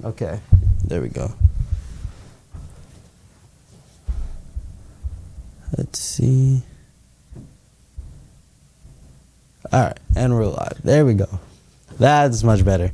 Okay, there we go. Let's see. All right, and we're live. There we go. That's much better.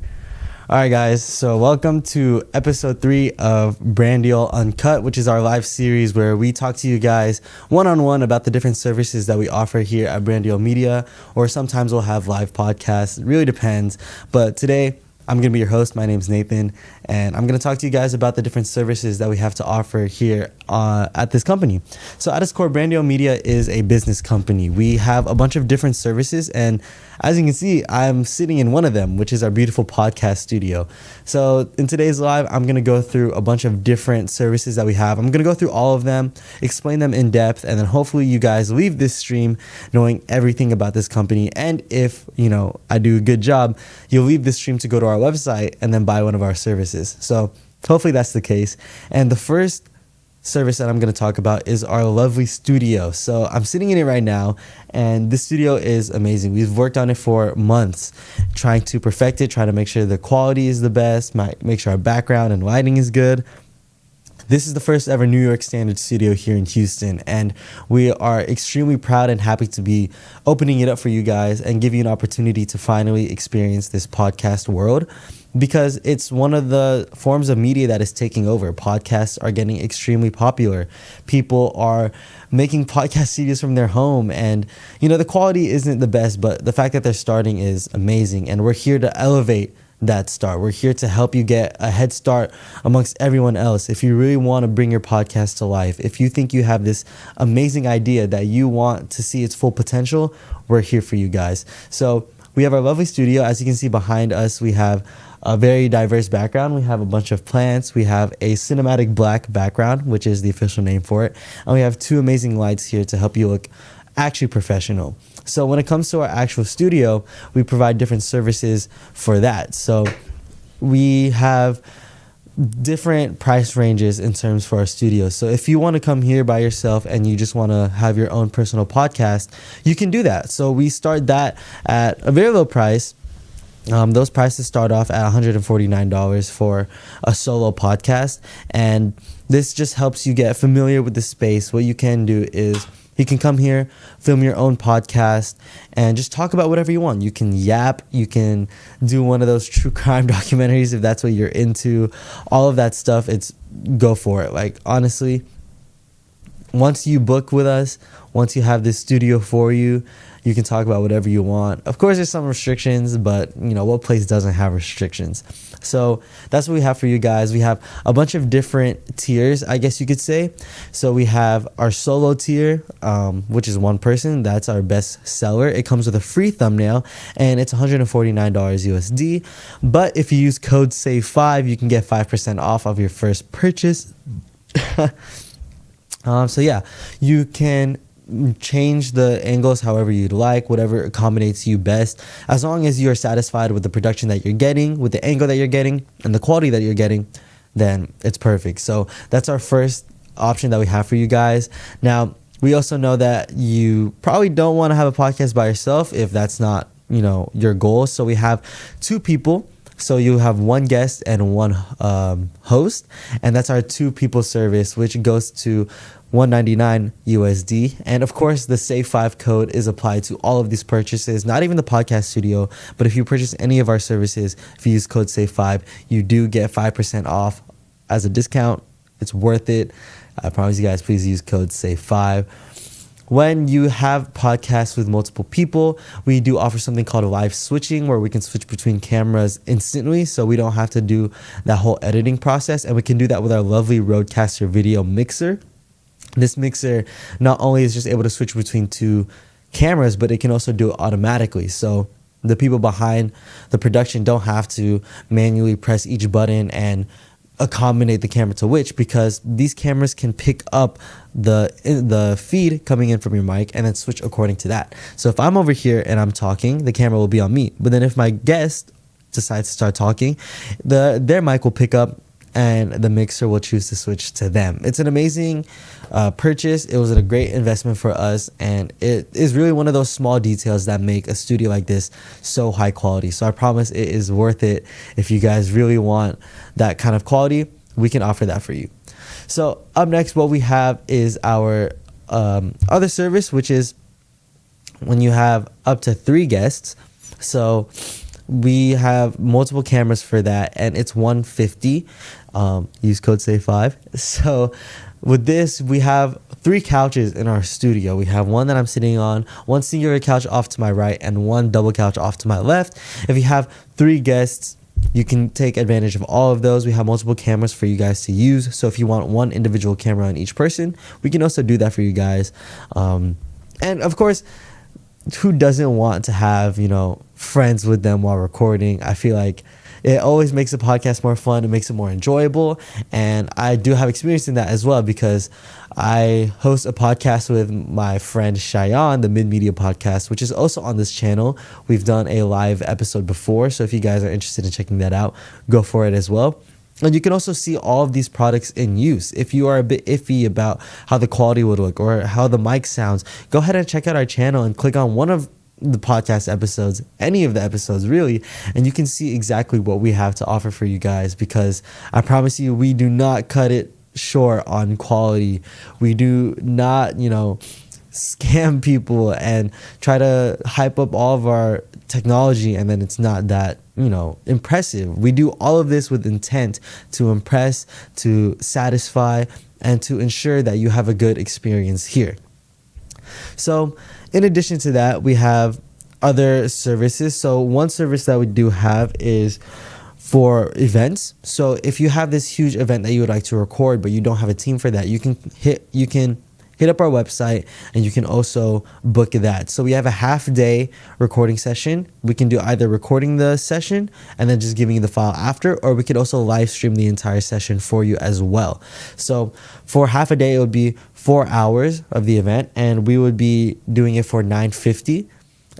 All right, guys. So welcome to episode 3 of Brandyol Uncut, which is our live series where we talk to you guys one-on-one about the different services that we offer here at Brandyol Media, or sometimes we'll have live podcasts. It really depends. But today, I'm going to be your host. My name's Nathan, and I'm going to talk to you guys about the different services that we have to offer here at this company. So at its core, Brandyol Media is a business company. We have a bunch of different services, and as you can see, I'm sitting in one of them, which is our beautiful podcast studio. So in today's live, I'm going to go through a bunch of different services that we have. I'm going to go through all of them, explain them in depth, and then hopefully you guys leave this stream knowing everything about this company. And if, I do a good job, you'll leave this stream to go to our website and then buy one of our services. So hopefully that's the case. And the first service that I'm going to talk about is our lovely studio. So I'm sitting in it right now, and this studio is amazing. We've worked on it for months, trying to perfect it, trying to make sure the quality is the best, make sure our background and lighting is good. This is the first ever New York Standard studio here in Houston, and we are extremely proud and happy to be opening it up for you guys and give you an opportunity to finally experience this podcast world, because it's one of the forms of media that is taking over. Podcasts are getting extremely popular. People are making podcast studios from their home, and the quality isn't the best, but the fact that they're starting is amazing, and we're here to elevate that start. We're here to help you get a head start amongst everyone else. If you really want to bring your podcast to life, if you think you have this amazing idea that you want to see its full potential, we're here for you guys. So we have our lovely studio. As you can see behind us, we have a very diverse background. We have a bunch of plants. We have a cinematic black background, which is the official name for it. And we have 2 amazing lights here to help you look actually professional. So when it comes to our actual studio, we provide different services for that. So we have different price ranges in terms for our studio. So if you want to come here by yourself and you just want to have your own personal podcast, you can do that. So we start that at a very low price. Those prices start off at $149 for a solo podcast. And this just helps you get familiar with the space. What you can do is you can come here, film your own podcast, and just talk about whatever you want. You can yap. You can do one of those true crime documentaries if that's what you're into. All of that stuff, go for it. Like, honestly, once you book with us, once you have this studio for you, you can talk about whatever you want. Of course, there's some restrictions, but what place doesn't have restrictions? So that's what we have for you guys. We have a bunch of different tiers, I guess you could say. So we have our solo tier, which is one person. That's our best seller. It comes with a free thumbnail, and it's $149 USD. But if you use code SAVE5, you can get 5% off of your first purchase. So yeah, you can change the angles however you'd like, whatever accommodates you best, as long as you're satisfied with the production that you're getting, with the angle that you're getting, and the quality that you're getting, then it's perfect. So that's our first option that we have for you guys. Now, we also know that you probably don't want to have a podcast by yourself if that's not your goal. So we have 2 people. So you have one guest and one host, and that's our 2 people service, which goes to $199 USD. And of course, the SAVE5 code is applied to all of these purchases, not even the podcast studio, but if you purchase any of our services, if you use code SAVE5, you do get 5% off as a discount. It's worth it. I promise you guys, please use code SAVE5. When you have podcasts with multiple people, we do offer something called live switching, where we can switch between cameras instantly, so we don't have to do that whole editing process, and we can do that with our lovely Rodecaster video mixer. This mixer not only is just able to switch between 2 cameras, but it can also do it automatically. So the people behind the production don't have to manually press each button and accommodate the camera to which, because these cameras can pick up the feed coming in from your mic and then switch according to that. So if I'm over here and I'm talking, the camera will be on me. But then if my guest decides to start talking, their mic will pick up and the mixer will choose to switch to them. It's an amazing purchase. It was a great investment for us, and it is really one of those small details that make a studio like this so high quality. So I promise it is worth it. If you guys really want that kind of quality, we can offer that for you. So up next, what we have is our other service, which is when you have up to 3 guests. So we have multiple cameras for that, and it's $150. Use code SAVE5. So with this, we have 3 couches in our studio. We have one that I'm sitting on, one singular couch off to my right, and one double couch off to my left. If you have 3 guests, you can take advantage of all of those. We have multiple cameras for you guys to use. So if you want one individual camera on each person, we can also do that for you guys. And of course, who doesn't want to have, friends with them while recording? I feel like it always makes the podcast more fun. It makes it more enjoyable. And I do have experience in that as well, because I host a podcast with my friend Cheyenne, the Mid Media Podcast, which is also on this channel. We've done a live episode before. So if you guys are interested in checking that out, go for it as well. And you can also see all of these products in use. If you are a bit iffy about how the quality would look or how the mic sounds, go ahead and check out our channel and click on one of the podcast episodes, any of the episodes really, and you can see exactly what we have to offer for you guys, because I promise you, we do not cut it short on quality. We do not, scam people and try to hype up all of our technology and then it's not that impressive. We do all of this with intent to impress, to satisfy, and to ensure that you have a good experience here. So in addition to that, we have other services. So one service that we do have is for events. So if you have this huge event that you would like to record but you don't have a team for that, you can hit up our website and you can also book that. So we have a half-day recording session. We can do either recording the session and then just giving you the file after, or we could also live stream the entire session for you as well. So for half a day, it would be 4 hours of the event, and we would be doing it for $950.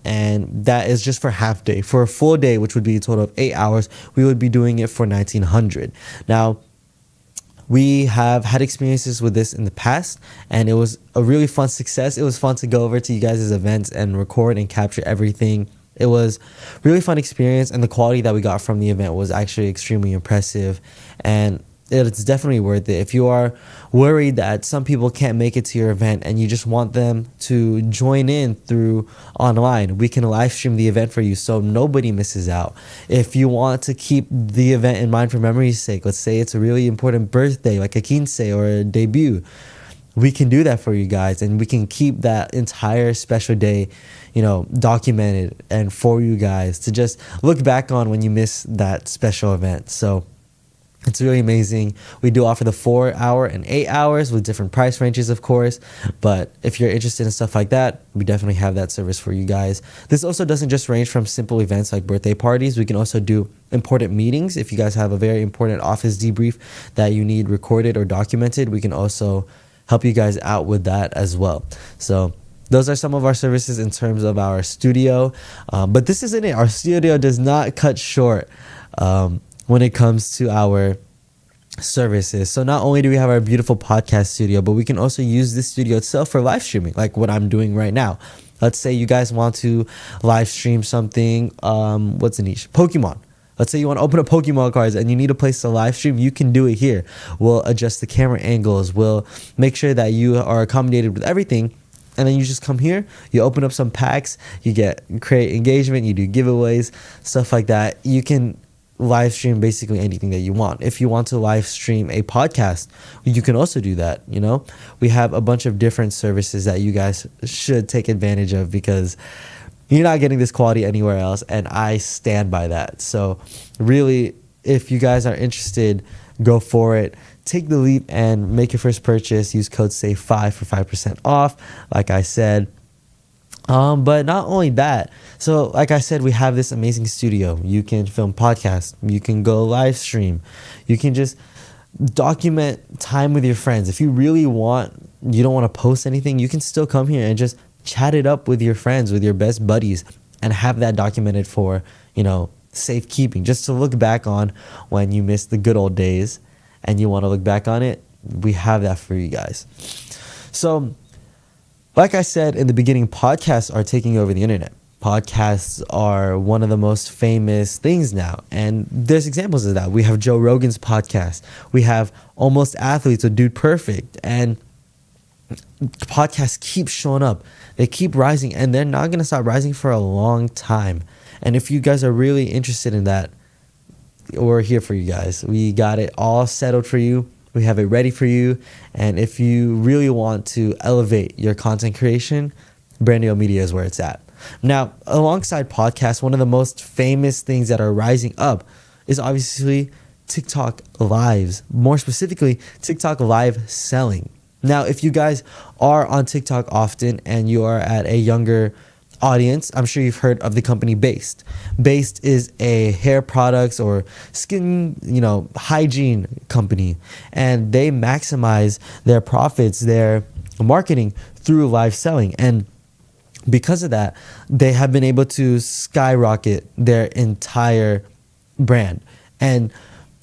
And that is just for half day. For a full day, which would be a total of 8 hours, we would be doing it for $1,900. Now, we have had experiences with this in the past, and it was a really fun success. It was fun to go over to you guys' events and record and capture everything. It was a really fun experience, and the quality that we got from the event was actually extremely impressive, and it's definitely worth it. If you are worried that some people can't make it to your event and you just want them to join in through online, we can live stream the event for you so nobody misses out. If you want to keep the event in mind for memory's sake, let's say it's a really important birthday like a quince or a debut, we can do that for you guys, and we can keep that entire special day documented and for you guys to just look back on when you miss that special event. So it's really amazing. We do offer the 4 hour and 8 hours with different price ranges, of course. But if you're interested in stuff like that, we definitely have that service for you guys. This also doesn't just range from simple events like birthday parties. We can also do important meetings. If you guys have a very important office debrief that you need recorded or documented, we can also help you guys out with that as well. So those are some of our services in terms of our studio. But this isn't it. Our studio does not cut short when it comes to our services. So not only do we have our beautiful podcast studio, but we can also use this studio itself for live streaming, like what I'm doing right now. Let's say you guys want to live stream something. What's the niche? Pokemon. Let's say you want to open up Pokemon cards and you need a place to live stream. You can do it here. We'll adjust the camera angles. We'll make sure that you are accommodated with everything. And then you just come here, you open up some packs, you create engagement, you do giveaways, stuff like that. You can live stream basically anything that you want. If you want to live stream a podcast, you can also do that. We have a bunch of different services that you guys should take advantage of, because you're not getting this quality anywhere else, and I stand by that. So really, if you guys are interested, go for it. Take the leap and make your first purchase. Use code SAVE5 for 5% off, like I said. But not only that, so like I said, we have this amazing studio. You can film podcasts, you can go live stream, you can just document time with your friends. If you really you don't want to post anything, you can still come here and just chat it up with your friends, with your best buddies, and have that documented for, safekeeping, just to look back on when you missed the good old days. and you want to look back on it, we have that for you guys. So, like I said in the beginning, podcasts are taking over the internet. Podcasts are one of the most famous things now. And there's examples of that. We have Joe Rogan's podcast. We have Almost Athletes with Dude Perfect. And podcasts keep showing up. They keep rising, and they're not going to stop rising for a long time. And if you guys are really interested in that, we're here for you guys. We got it all settled for you. We have it ready for you. And if you really want to elevate your content creation, Brandyol Media is where it's at. Now, alongside podcasts, one of the most famous things that are rising up is obviously TikTok lives. More specifically, TikTok live selling. Now, if you guys are on TikTok often and you are at a younger audience, I'm sure you've heard of the company Based. Based is a hair products or skin, hygiene company, and they maximize their profits, their marketing through live selling. And because of that, they have been able to skyrocket their entire brand. And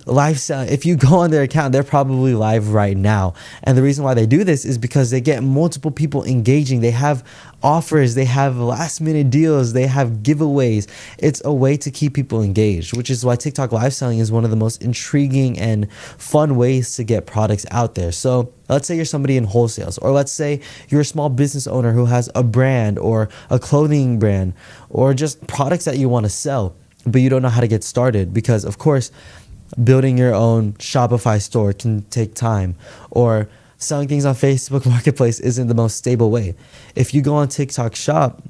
live selling, if you go on their account, they're probably live right now. And the reason why they do this is because they get multiple people engaging. They have offers, they have last minute deals, they have giveaways. It's a way to keep people engaged, which is why TikTok live selling is one of the most intriguing and fun ways to get products out there. So let's say you're somebody in wholesales, or let's say you're a small business owner who has a brand or a clothing brand or just products that you want to sell, but you don't know how to get started because, of course, building your own Shopify store can take time, or selling things on Facebook Marketplace isn't the most stable way. If you go on TikTok Shop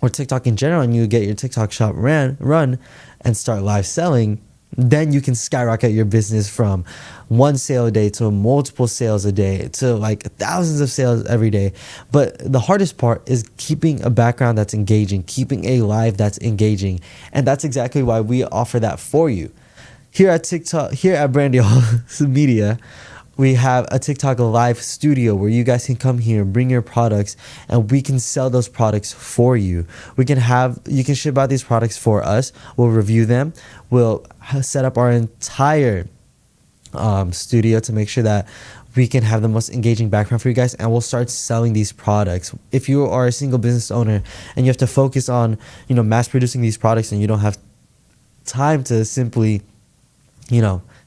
or TikTok in general and you get your TikTok Shop run and start live selling, then you can skyrocket your business from one sale a day to multiple sales a day to like thousands of sales every day. But the hardest part is keeping a background that's engaging, keeping a live that's engaging. And that's exactly why we offer that for you. Here at Brandyol Media, we have a TikTok live studio where you guys can come here, bring your products, and we can sell those products for you. You can ship out these products for us. We'll review them. We'll set up our entire studio to make sure that we can have the most engaging background for you guys, and we'll start selling these products. If you are a single business owner and you have to focus on, mass producing these products, and you don't have time to simply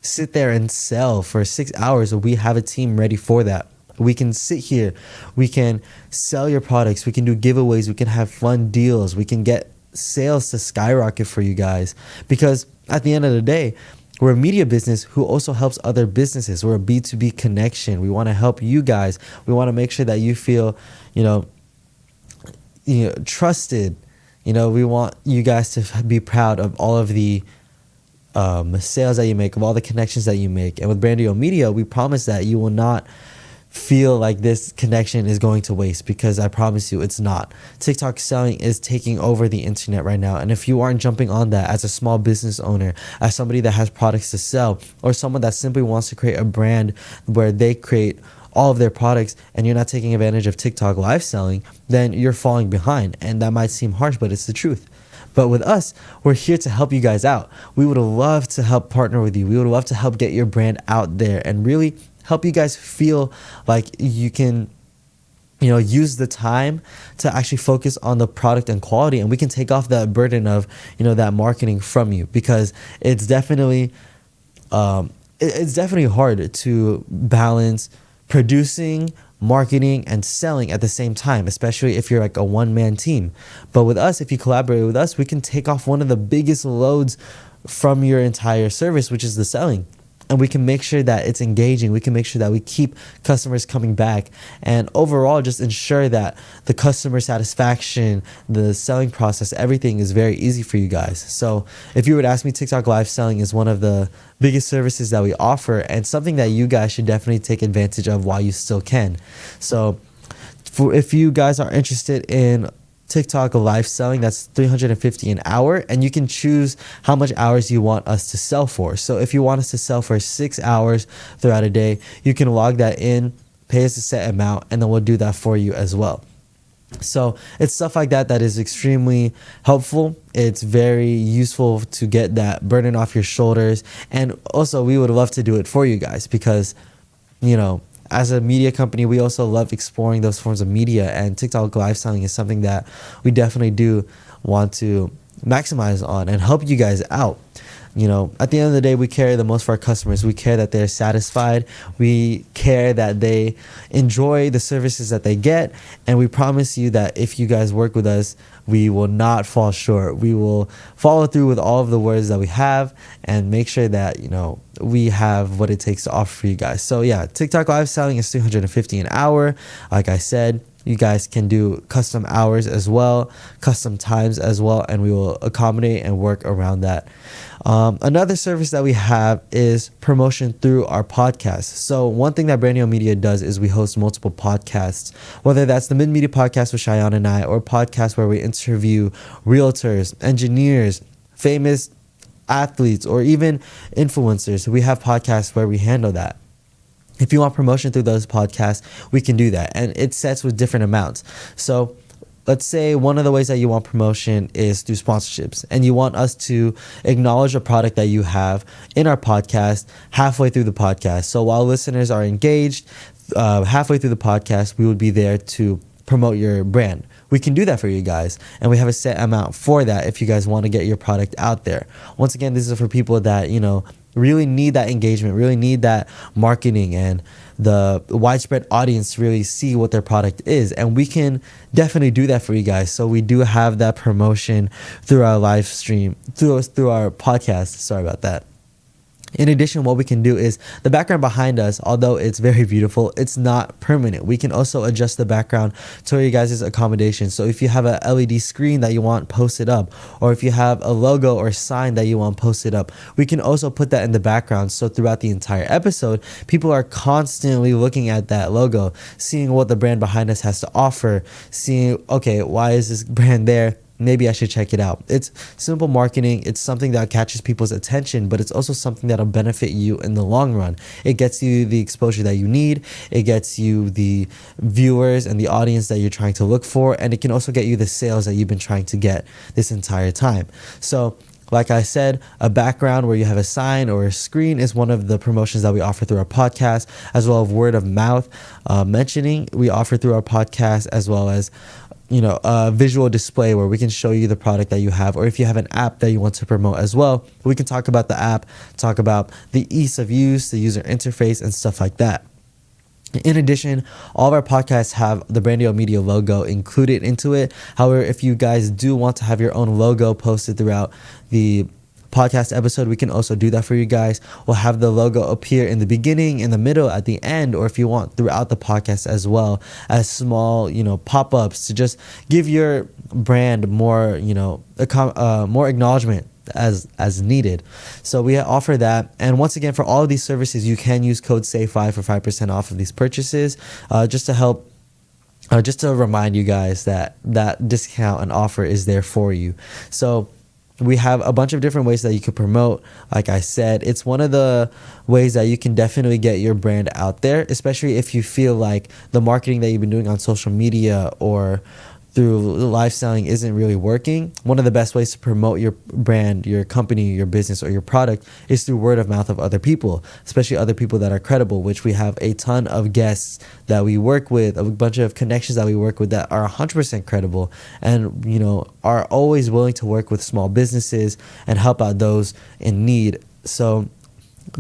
sit there and sell for 6 hours, we have a team ready for that. We can sit here, we can sell your products, we can do giveaways, we can have fun deals, we can get sales to skyrocket for you guys. Because at the end of the day, we're a media business who also helps other businesses. We're a B2B connection. We want to help you guys. We want to make sure that you feel, trusted. We want you guys to be proud of all of the sales that you make, of all the connections that you make. And with Brandyol Media, we promise that you will not feel like this connection is going to waste, because I promise you it's not. TikTok selling is taking over the internet right now, and if you aren't jumping on that as a small business owner, as somebody that has products to sell, or someone that simply wants to create a brand where they create all of their products, and you're not taking advantage of TikTok live selling, then you're falling behind. And that might seem harsh, but it's the truth. But with us, we're here to help you guys out. We would love to help partner with you. We would love to help get your brand out there and really help you guys feel like you can, use the time to actually focus on the product and quality, and we can take off that burden of, that marketing from you, because it's definitely hard to balance producing, marketing, and selling at the same time, especially if you're like a one-man team. But with us, if you collaborate with us, we can take off one of the biggest loads from your entire service, which is the selling. And we can make sure that it's engaging. We can make sure that we keep customers coming back, and overall just ensure that the customer satisfaction, the selling process, everything is very easy for you guys. So if you would ask me, TikTok live selling is one of the biggest services that we offer, and something that you guys should definitely take advantage of while you still can. So if you guys are interested in TikTok live selling, that's $350 an hour, and you can choose how much hours you want us to sell for. So if you want us to sell for 6 hours throughout a day, you can log that in, pay us a set amount, and then we'll do that for you as well. So it's stuff like that that is extremely helpful. It's very useful to get that burden off your shoulders. And also, we would love to do it for you guys because, as a media company, we also love exploring those forms of media. And TikTok live selling is something that we definitely do want to maximize on and help you guys out. At the end of the day, we care the most for our customers. We care that they're satisfied. We care that they enjoy the services that they get. And we promise you that if you guys work with us, we will not fall short. We will follow through with all of the words that we have and make sure that, we have what it takes to offer for you guys. So yeah, TikTok live selling is $350 an hour. Like I said, you guys can do custom hours as well, custom times as well, and we will accommodate and work around that. Another service that we have is promotion through our podcast. So one thing that Brandyol Media does is we host multiple podcasts, whether that's the Mid Media Podcast with Cheyenne and I, or podcasts where we interview realtors, engineers, famous athletes, or even influencers. We have podcasts where we handle that. If you want promotion through those podcasts, we can do that. And it's sets with different amounts. So let's say one of the ways that you want promotion is through sponsorships, and you want us to acknowledge a product that you have in our podcast halfway through the podcast. So while listeners are engaged, halfway through the podcast, we would be there to promote your brand. We can do that for you guys, and we have a set amount for that if you guys want to get your product out there. Once again, this is for people that, really need that engagement, really need that marketing and the widespread audience to really see what their product is. And we can definitely do that for you guys. So we do have that promotion through our live stream, through our podcast. Sorry about that. In addition, what we can do is the background behind us, although it's very beautiful, it's not permanent. We can also adjust the background to your guys' accommodation. So if you have a LED screen that you want posted up, or if you have a logo or sign that you want posted up, we can also put that in the background. So throughout the entire episode, people are constantly looking at that logo, seeing what the brand behind us has to offer, seeing, okay, why is this brand there? Maybe I should check it out. It's simple marketing. It's something that catches people's attention, but it's also something that'll benefit you in the long run. It gets you the exposure that you need. It gets you the viewers and the audience that you're trying to look for. And it can also get you the sales that you've been trying to get this entire time. So like I said, a background where you have a sign or a screen is one of the promotions that we offer through our podcast, as well as word of mouth mentioning we offer through our podcast, as well as a visual display where we can show you the product that you have, or if you have an app that you want to promote as well, we can talk about the app, talk about the ease of use, the user interface, and stuff like that. In addition, all of our podcasts have the Brandyol Media logo included into it. However, if you guys do want to have your own logo posted throughout the podcast episode, we can also do that for you guys. We'll have the logo appear in the beginning, in the middle, at the end, or if you want throughout the podcast as well, as small pop-ups to just give your brand more more acknowledgement as needed. So we offer that. And once again, for all of these services, you can use code SAVE5 for 5% off of these purchases, just to remind you guys that discount and offer is there for you. So we have a bunch of different ways that you could promote. Like I said, it's one of the ways that you can definitely get your brand out there, especially if you feel like the marketing that you've been doing on social media or through live selling isn't really working. One of the best ways to promote your brand, your company, your business, or your product is through word of mouth of other people, especially other people that are credible, which we have a ton of guests that we work with, a bunch of connections that we work with that are 100% credible and, are always willing to work with small businesses and help out those in need. So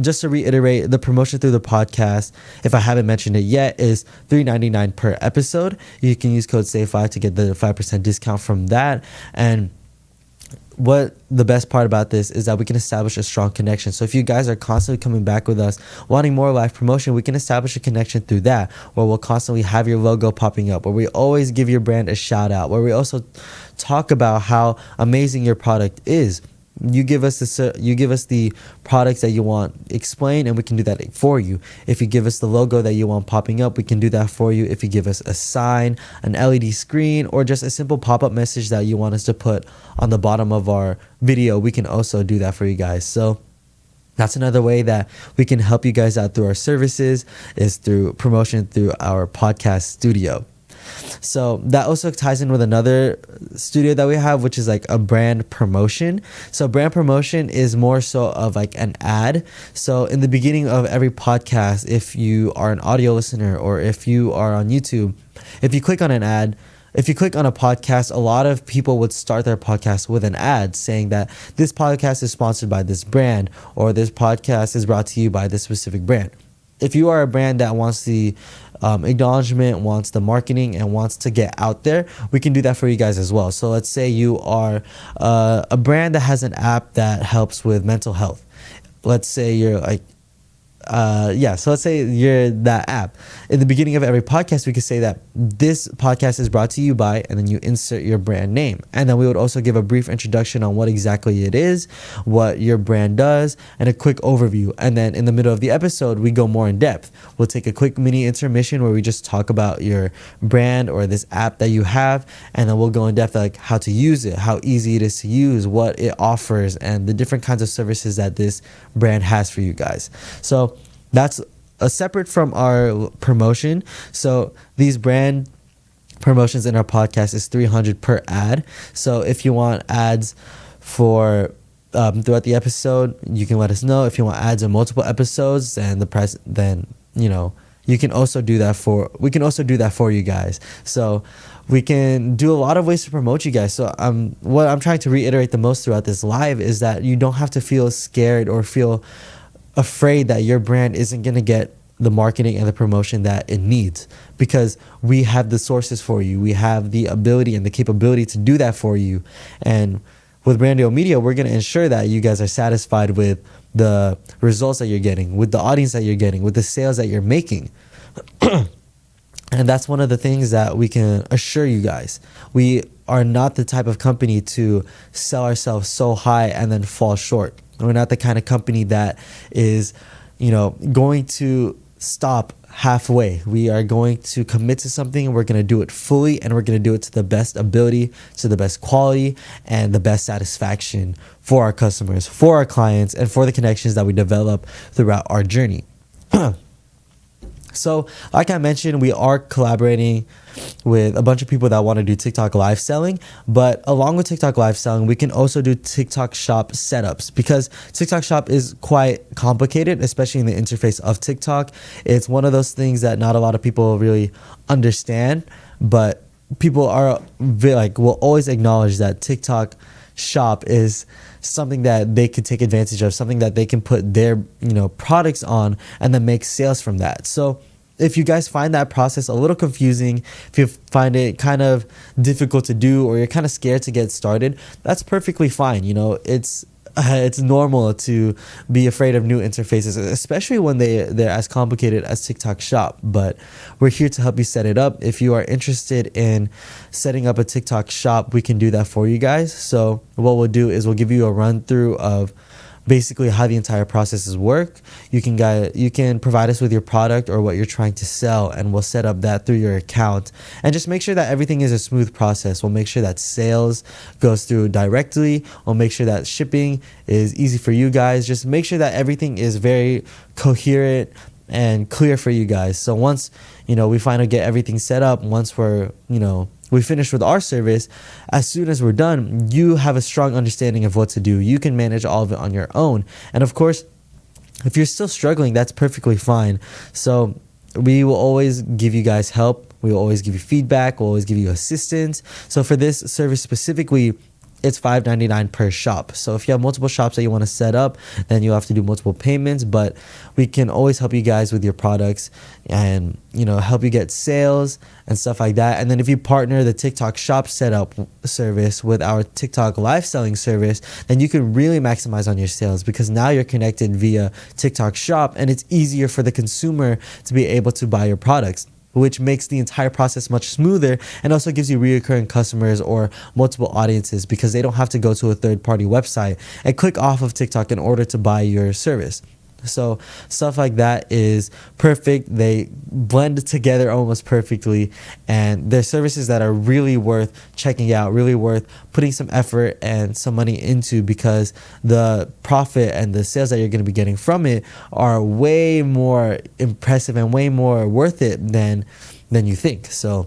just to reiterate, the promotion through the podcast, if I haven't mentioned it yet, is $3.99 per episode. You can use code SAVE5 to get the 5% discount from that. And what the best part about this is that we can establish a strong connection. So if you guys are constantly coming back with us, wanting more live promotion, we can establish a connection through that, where we'll constantly have your logo popping up, where we always give your brand a shout out, where we also talk about how amazing your product is. You give us the products that you want explained, and we can do that for you. If you give us the logo that you want popping up, we can do that for you. If you give us a sign, an LED screen, or just a simple pop-up message that you want us to put on the bottom of our video, we can also do that for you guys. So that's another way that we can help you guys out through our services, is through promotion through our podcast studio. So that also ties in with another studio that we have, which is like a brand promotion. So brand promotion is more so of like an ad. So in the beginning of every podcast, if you are an audio listener or if you are on YouTube, if you click on an ad, if you click on a podcast, a lot of people would start their podcast with an ad saying that this podcast is sponsored by this brand, or this podcast is brought to you by this specific brand. If you are a brand that wants the acknowledgement, wants the marketing, and wants to get out there, we can do that for you guys as well. So let's say you are a brand that has an app that helps with mental health. Let's say you're like, so let's say you're that app. In the beginning of every podcast, we could say that this podcast is brought to you by, and then you insert your brand name. And then we would also give a brief introduction on what exactly it is, what your brand does, and a quick overview. And then in the middle of the episode, we go more in depth. We'll take a quick mini intermission where we just talk about your brand or this app that you have, and then we'll go in depth like how to use it, how easy it is to use, what it offers, and the different kinds of services that this brand has for you guys. So that's separate from our promotion. So these brand promotions in our podcast is $300 per ad. So if you want ads for throughout the episode, you can let us know. If you want ads in multiple episodes, and the price, then you can also do that for you guys. So we can do a lot of ways to promote you guys. So what I'm trying to reiterate the most throughout this live is that you don't have to feel scared or feel afraid that your brand isn't going to get the marketing and the promotion that it needs, because we have the sources for you. We have the ability and the capability to do that for you. And with Brandyol Media, we're going to ensure that you guys are satisfied with the results that you're getting, with the audience that you're getting, with the sales that you're making. And that's one of the things that we can assure you guys. We are not the type of company to sell ourselves so high and then fall short. We're not the kind of company that is, going to stop halfway. We are going to commit to something, and we're going to do it fully, and we're going to do it to the best ability, to the best quality, and the best satisfaction for our customers, for our clients, and for the connections that we develop throughout our journey. So, like I mentioned, we are collaborating with a bunch of people that want to do TikTok live selling. But along with TikTok live selling, we can also do TikTok shop setups, because TikTok shop is quite complicated, especially in the interface of TikTok. It's one of those things that not a lot of people really understand, but people will always acknowledge that TikTok shop is something that they could take advantage of, something that they can put their products on and then make sales from that. So if you guys find that process a little confusing, if you find it kind of difficult to do, or you're kind of scared to get started, that's perfectly fine. It's normal to be afraid of new interfaces, especially when they're as complicated as TikTok Shop. But we're here to help you set it up. If you are interested in setting up a TikTok Shop, we can do that for you guys. So what we'll do is we'll give you a run through of basically how the entire processes work. You can provide us with your product or what you're trying to sell, and we'll set up that through your account, and just make sure that everything is a smooth process. We'll make sure that sales goes through directly. We'll make sure that shipping is easy for you guys. Just make sure that everything is very coherent and clear for you guys. So once we finally get everything set up, once we finish with our service, as soon as we're done, you have a strong understanding of what to do. You can manage all of it on your own. And of course, if you're still struggling, that's perfectly fine. So we will always give you guys help. We will always give you feedback. We'll always give you assistance. So for this service specifically, it's $5.99 per shop. So if you have multiple shops that you want to set up, then you'll have to do multiple payments. But we can always help you guys with your products and help you get sales and stuff like that. And then if you partner the TikTok shop setup service with our TikTok live selling service, then you can really maximize on your sales, because now you're connected via TikTok shop, and it's easier for the consumer to be able to buy your products, which makes the entire process much smoother, and also gives you recurring customers or multiple audiences, because they don't have to go to a third-party website and click off of TikTok in order to buy your service. So stuff like that is perfect. They blend together almost perfectly, and they're services that are really worth checking out, really worth putting some effort and some money into, because the profit and the sales that you're going to be getting from it are way more impressive and way more worth it than you think. So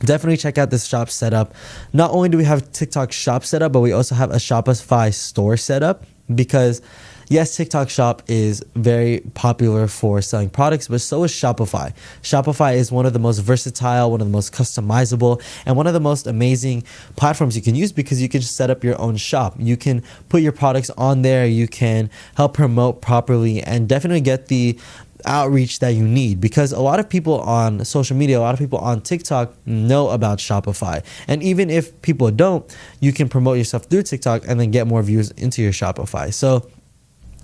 definitely check out this shop setup. Not only do we have TikTok shop setup, but we also have a Shopify store setup, because yes, TikTok shop is very popular for selling products, but so is Shopify. Shopify is one of the most versatile, one of the most customizable, and one of the most amazing platforms you can use, because you can just set up your own shop. You can put your products on there, you can help promote properly, and definitely get the outreach that you need, because a lot of people on social media, a lot of people on TikTok know about Shopify. And even if people don't, you can promote yourself through TikTok and then get more views into your Shopify. So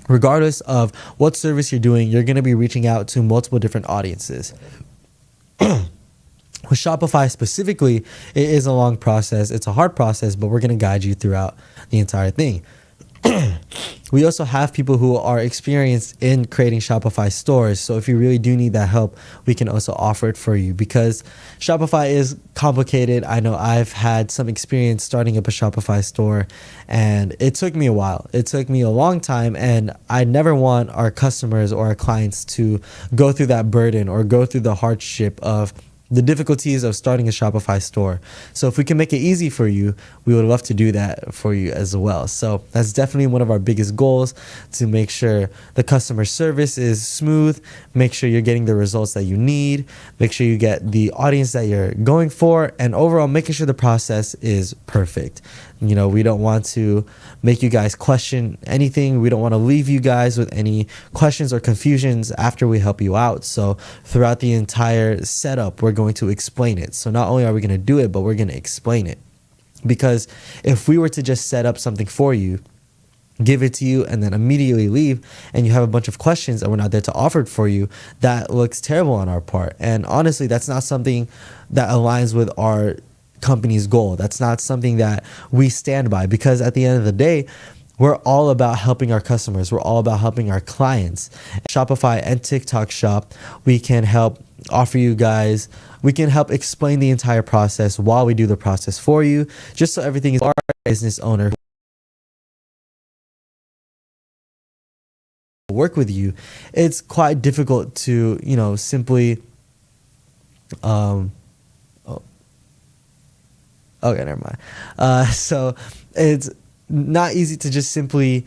regardless of what service you're doing, you're going to be reaching out to multiple different audiences. With Shopify specifically, it is a long process. It's a hard process, but we're going to guide you throughout the entire thing. We also have people who are experienced in creating Shopify stores. So if you really do need that help, we can also offer it for you, because Shopify is complicated. I know I've had some experience starting up a Shopify store, and it took me a while. It took me a long time, and I never want our customers or our clients to go through that burden or go through the hardship of the difficulties of starting a Shopify store. So if we can make it easy for you, we would love to do that for you as well. So that's definitely one of our biggest goals, to make sure the customer service is smooth, make sure you're getting the results that you need, make sure you get the audience that you're going for, and overall making sure the process is perfect. You know, we don't want to make you guys question anything. We don't want to leave you guys with any questions or confusions after we help you out. So throughout the entire setup, we're going to explain it. So not only are we going to do it, but we're going to explain it. Because if we were to just set up something for you, give it to you, and then immediately leave, and you have a bunch of questions and we're not there to offer it for you, that looks terrible on our part. And honestly, that's not something that aligns with our company's goal. That's not something that we stand by, because at the end of the day, we're all about helping our customers. We're all about helping our clients. Shopify and TikTok shop, we can help offer you guys, we can help explain the entire process while we do the process for you, just so everything is our business owner work with you. It's quite difficult to, simply okay, never mind. So it's not easy to just simply,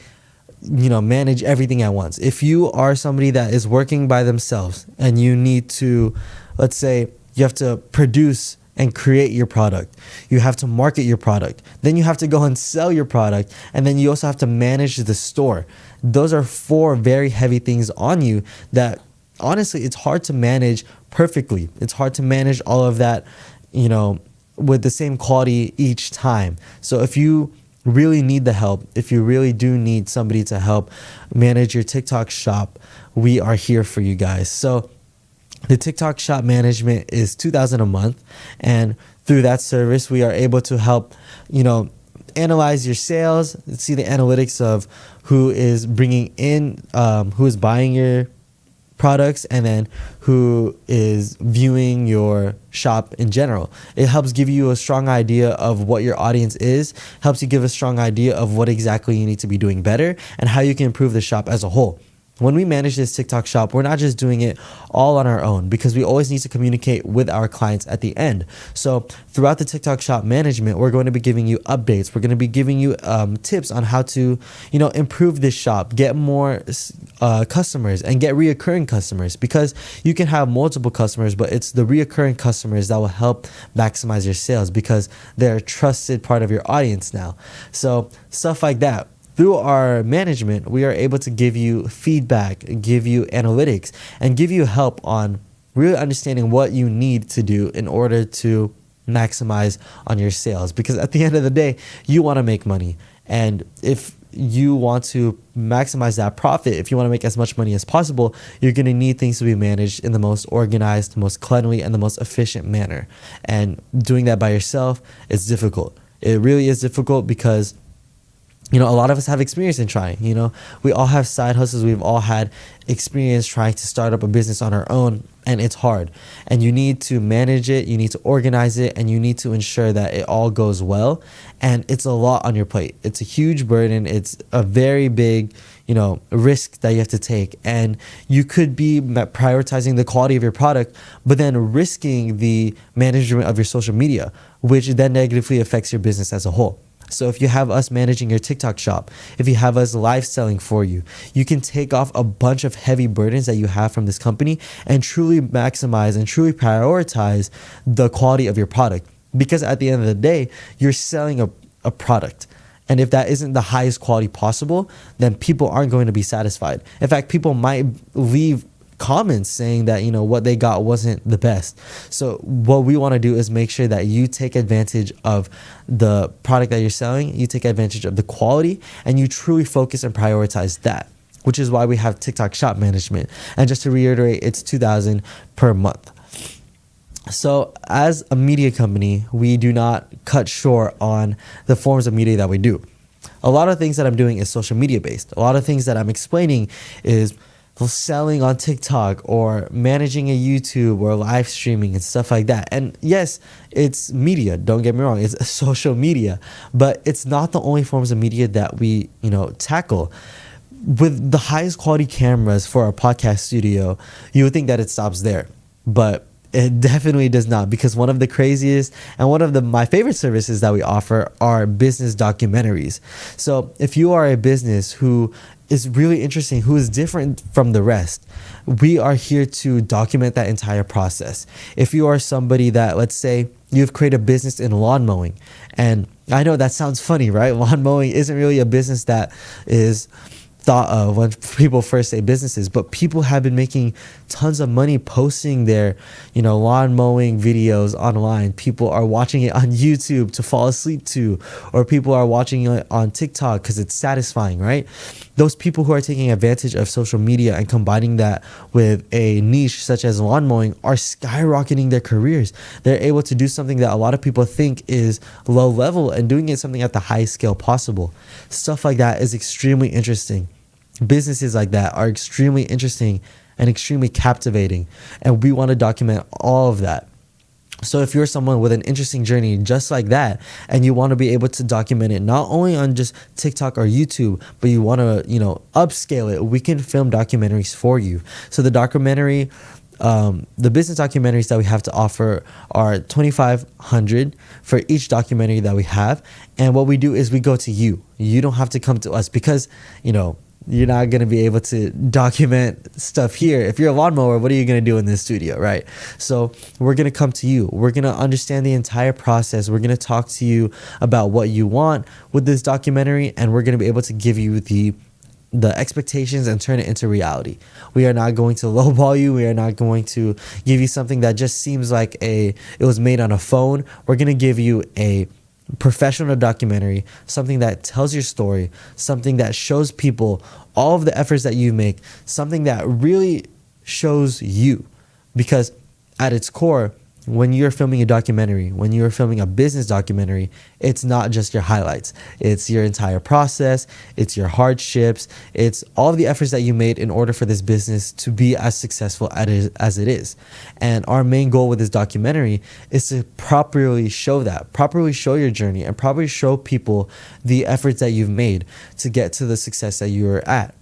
manage everything at once. If you are somebody that is working by themselves and you need to, let's say, you have to produce and create your product, you have to market your product, then you have to go and sell your product, and then you also have to manage the store. Those are 4 very heavy things on you that honestly, it's hard to manage perfectly. It's hard to manage all of that, with the same quality each time. So if you really need the help, if you really do need somebody to help manage your TikTok shop, we are here for you guys. So the TikTok shop management is $2,000 a month, and through that service, we are able to help, analyze your sales, see the analytics of who is bringing in, who is buying your products, and then who is viewing your shop in general. It helps give you a strong idea of what your audience is, helps you give a strong idea of what exactly you need to be doing better, and how you can improve the shop as a whole. When we manage this TikTok shop, we're not just doing it all on our own, because we always need to communicate with our clients at the end. So throughout the TikTok shop management, we're going to be giving you updates. We're going to be giving you tips on how to, improve this shop, get more customers, and get reoccurring customers, because you can have multiple customers, but it's the reoccurring customers that will help maximize your sales, because they're a trusted part of your audience now. So stuff like that. Through our management, we are able to give you feedback, give you analytics, and give you help on really understanding what you need to do in order to maximize on your sales. Because at the end of the day, you want to make money. And if you want to maximize that profit, if you want to make as much money as possible, you're going to need things to be managed in the most organized, most cleanly, and the most efficient manner. And doing that by yourself is difficult. It really is difficult, because a lot of us have experience in trying. We all have side hustles. We've all had experience trying to start up a business on our own, and it's hard. And you need to manage it, you need to organize it, and you need to ensure that it all goes well. And it's a lot on your plate. It's a huge burden. It's a very big, risk that you have to take, and you could be prioritizing the quality of your product but then risking the management of your social media, which then negatively affects your business as a whole. So if you have us managing your TikTok shop, if you have us live selling for you, you can take off a bunch of heavy burdens that you have from this company and truly maximize and truly prioritize the quality of your product. Because at the end of the day, you're selling a product. And if that isn't the highest quality possible, then people aren't going to be satisfied. In fact, people might leave comments saying that what they got wasn't the best. So what we want to do is make sure that you take advantage of the product that you're selling, you take advantage of the quality, and you truly focus and prioritize that, which is why we have TikTok shop management. And just to reiterate, it's $2,000 per month. So as a media company, we do not cut short on the forms of media that we do. A lot of things that I'm doing is social media based. A lot of things that I'm explaining is selling on TikTok or managing a YouTube or live streaming and stuff like that. And yes, it's media. Don't get me wrong. It's social media, but it's not the only forms of media that we, tackle. With the highest quality cameras for our podcast studio, you would think that it stops there, but it definitely does not, because one of the craziest and one of my favorite services that we offer are business documentaries. So if you are a business who is really interesting, who is different from the rest, we are here to document that entire process. If you are somebody that, let's say, you've created a business in lawn mowing, and I know that sounds funny, right? Lawn mowing isn't really a business that is thought of when people first say businesses, but people have been making tons of money posting their lawn mowing videos online. People are watching it on YouTube to fall asleep to, or people are watching it on TikTok because it's satisfying, right? Those people who are taking advantage of social media and combining that with a niche such as lawn mowing are skyrocketing their careers. They're able to do something that a lot of people think is low level and doing it something at the highest scale possible. Stuff like that is extremely interesting. Businesses like that are extremely interesting and extremely captivating, and we want to document all of that. So if you're someone with an interesting journey just like that, and you want to be able to document it not only on just TikTok or YouTube, but you want to upscale it, we can film documentaries for you. So the business documentaries that we have to offer are $2,500 for each documentary that we have. And what we do is we go to you. You don't have to come to us, because you're not going to be able to document stuff here. If you're a lawnmower, what are you going to do in this studio, right? So we're going to come to you. We're going to understand the entire process. We're going to talk to you about what you want with this documentary, and we're going to be able to give you the expectations and turn it into reality. We are not going to lowball you. We are not going to give you something that just seems like it was made on a phone. We're going to give you a professional documentary, something that tells your story, something that shows people all of the efforts that you make, something that really shows you. Because at its core, when you're filming a documentary, when you're filming a business documentary, it's not just your highlights. It's your entire process. It's your hardships. It's all of the efforts that you made in order for this business to be as successful as it is. And our main goal with this documentary is to properly show that, properly show your journey, and properly show people the efforts that you've made to get to the success that you're at.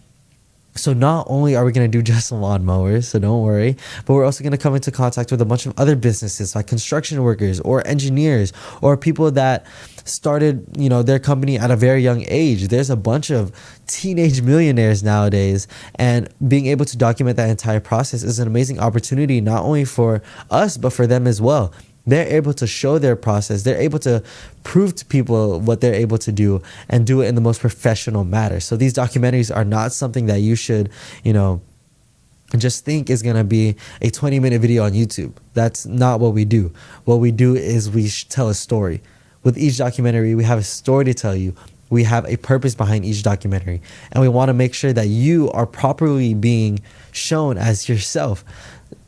So not only are we going to do just lawnmowers, so don't worry, but we're also going to come into contact with a bunch of other businesses like construction workers or engineers or people that started, their company at a very young age. There's a bunch of teenage millionaires nowadays, and being able to document that entire process is an amazing opportunity, not only for us, but for them as well. They're able to show their process. They're able to prove to people what they're able to do and do it in the most professional manner. So these documentaries are not something that you should, just think is going to be a 20-minute video on YouTube. That's not what we do. What we do is we tell a story. With each documentary, we have a story to tell you. We have a purpose behind each documentary. And we want to make sure that you are properly being shown as yourself.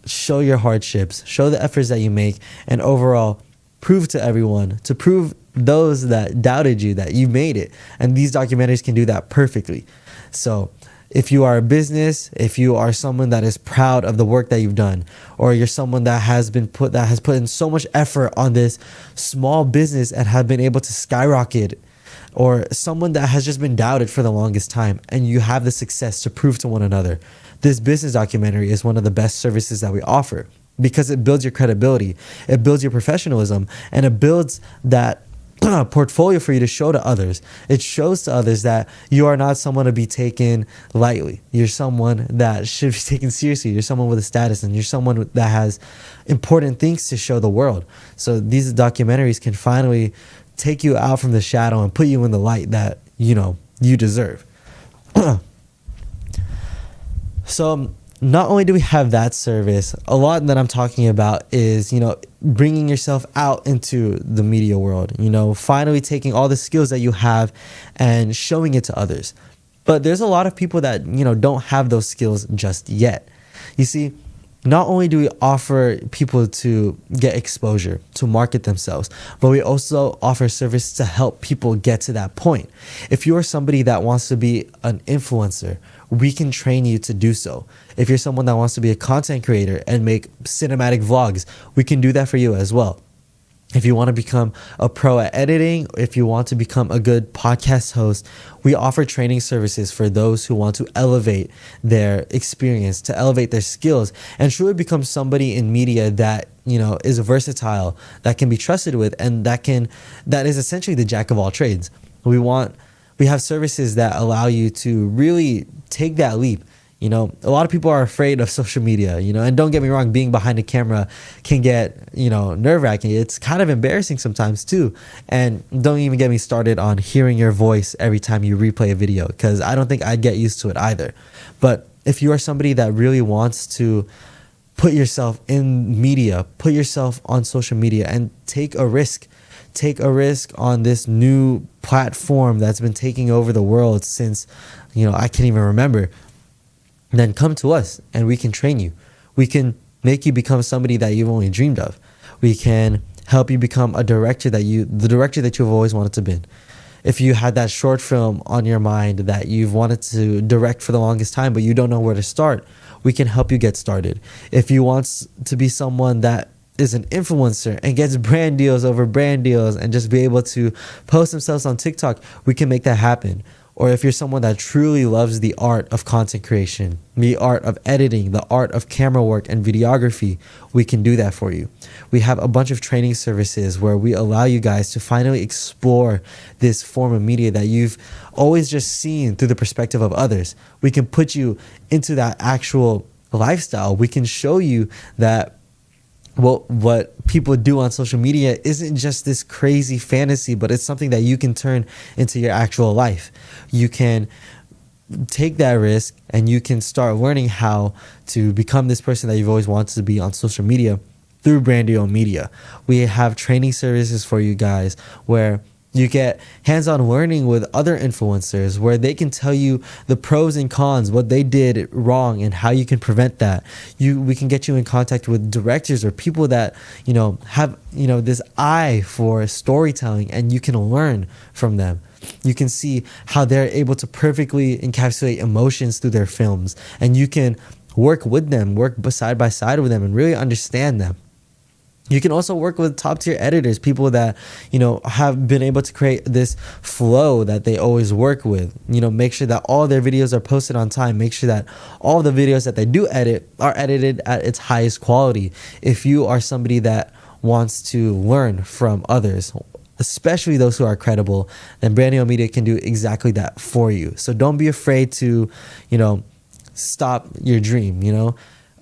Show your hardships, show the efforts that you make, and overall prove to everyone, to prove those that doubted you that you made it. And these documentaries can do that perfectly. So if you are a business, if you are someone that is proud of the work that you've done, or you're someone that has put in so much effort on this small business and have been able to skyrocket or someone that has just been doubted for the longest time, and you have the success to prove to one another. This business documentary is one of the best services that we offer because it builds your credibility, it builds your professionalism, and it builds that portfolio for you to show to others. It shows to others that you are not someone to be taken lightly. You're someone that should be taken seriously. You're someone with a status, and you're someone that has important things to show the world. So these documentaries can finally take you out from the shadow and put you in the light that you deserve. So not only do we have that service, a lot that I'm talking about is, bringing yourself out into the media world, finally taking all the skills that you have and showing it to others. But there's a lot of people that, don't have those skills just yet. You see, not only do we offer people to get exposure, to market themselves, but we also offer service to help people get to that point. If you are somebody that wants to be an influencer, we can train you to do so. If you're someone that wants to be a content creator and make cinematic vlogs, we can do that for you as well. If you want to become a pro at editing, if you want to become a good podcast host, we offer training services for those who want to elevate their experience, to elevate their skills, and truly become somebody in media that, is versatile, that can be trusted with, and that is essentially the jack of all trades. We have services that allow you to really take that leap. A lot of people are afraid of social media, and don't get me wrong, being behind a camera can get, nerve-wracking. It's kind of embarrassing sometimes too. And don't even get me started on hearing your voice every time you replay a video, because I don't think I'd get used to it either. But if you are somebody that really wants to put yourself in media, put yourself on social media and take a risk on this new platform that's been taking over the world since, I can't even remember, then come to us and we can train you. We can make you become somebody that you've only dreamed of. We can help you become the director that you've always wanted to be. If you had that short film on your mind that you've wanted to direct for the longest time, but you don't know where to start, we can help you get started. If you want to be someone that is an influencer and gets brand deals over brand deals and just be able to post themselves on TikTok, we can make that happen. Or if you're someone that truly loves the art of content creation, the art of editing, the art of camera work and videography, we can do that for you. We have a bunch of training services where we allow you guys to finally explore this form of media that you've always just seen through the perspective of others. We can put you into that actual lifestyle. We can show you that what people do on social media isn't just this crazy fantasy, but it's something that you can turn into your actual life. You can take that risk and you can start learning how to become this person that you've always wanted to be on social media through Brandyol Media. We have training services for you guys where you get hands-on learning with other influencers where they can tell you the pros and cons, what they did wrong and how you can prevent that. We can get you in contact with directors or people that, have, this eye for storytelling, and you can learn from them. You can see how they're able to perfectly encapsulate emotions through their films, and you can work with them, work side by side with them and really understand them. You can also work with top tier editors, people that, have been able to create this flow that they always work with. Make sure that all their videos are posted on time. Make sure that all the videos that they do edit are edited at its highest quality. If you are somebody that wants to learn from others, especially those who are credible, then Brandyol Media can do exactly that for you. So don't be afraid to, stop your dream,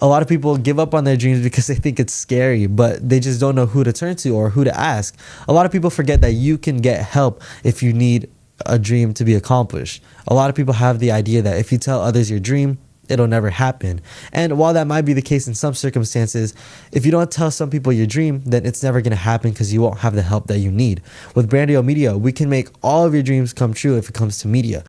A lot of people give up on their dreams because they think it's scary, but they just don't know who to turn to or who to ask. A lot of people forget that you can get help if you need a dream to be accomplished. A lot of people have the idea that if you tell others your dream, it'll never happen. And while that might be the case in some circumstances, if you don't tell some people your dream, then it's never going to happen because you won't have the help that you need. With Brandyol Media, we can make all of your dreams come true if it comes to media.